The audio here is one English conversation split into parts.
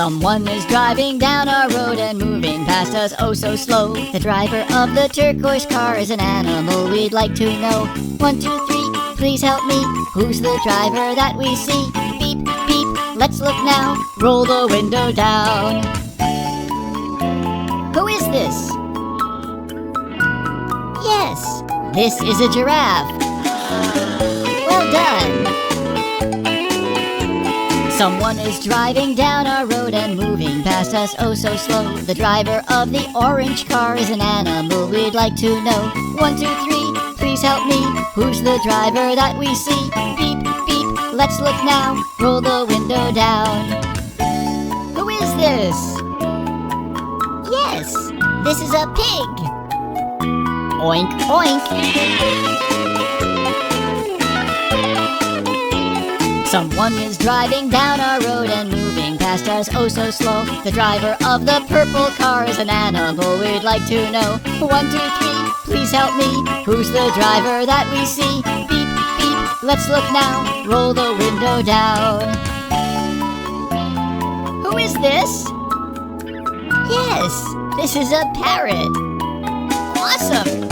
Someone is driving down our road and moving past us oh so slow. The driver of the turquoise car is an animal we'd like to know. 1, 2, 3, please help me. Who's the driver that we see? Beep, beep, let's look now. Roll the window down. Who is this? Yes, this is a giraffe. Well done. Someone is driving down our road and moving past us oh so slow. The driver of the orange car is an animal we'd like to know. 1, 2, 3, please help me. Who's the driver that we see? Beep, beep, let's look now. Roll the window down. Who is this? Yes, this is a pig. Oink, oink. Someone is driving down our road and moving past us oh so slow. The driver of the purple car is an animal we'd like to know. 1, 2, 3, please help me. Who's the driver that we see? Beep, beep, let's look now. Roll the window down. Who is this? Yes, this is a parrot. Awesome!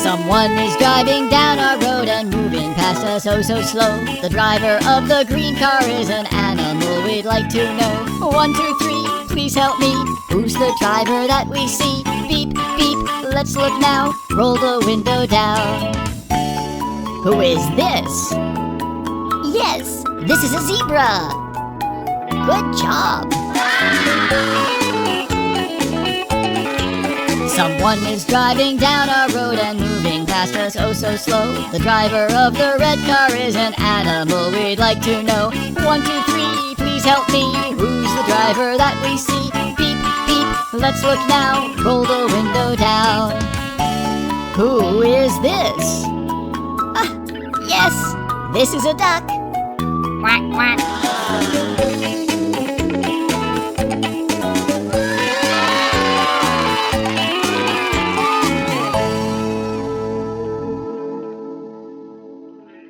Someone is driving down our road and moving past us oh so slow. The driver of the green car is an animal we'd like to know. 1, 2, 3, please help me. Who's the driver that we see? Beep, beep, let's look now. Roll the window down. Who is this? Yes, this is a zebra. Good job. Someone is driving down our road and moving past us oh so slow. The driver of the red car is an animal we'd like to know. 1, 2, 3, please help me. Who's the driver that we see? Beep, beep, let's look now. Roll the window down. Who is this? Yes, this is a duck. Quack, quack.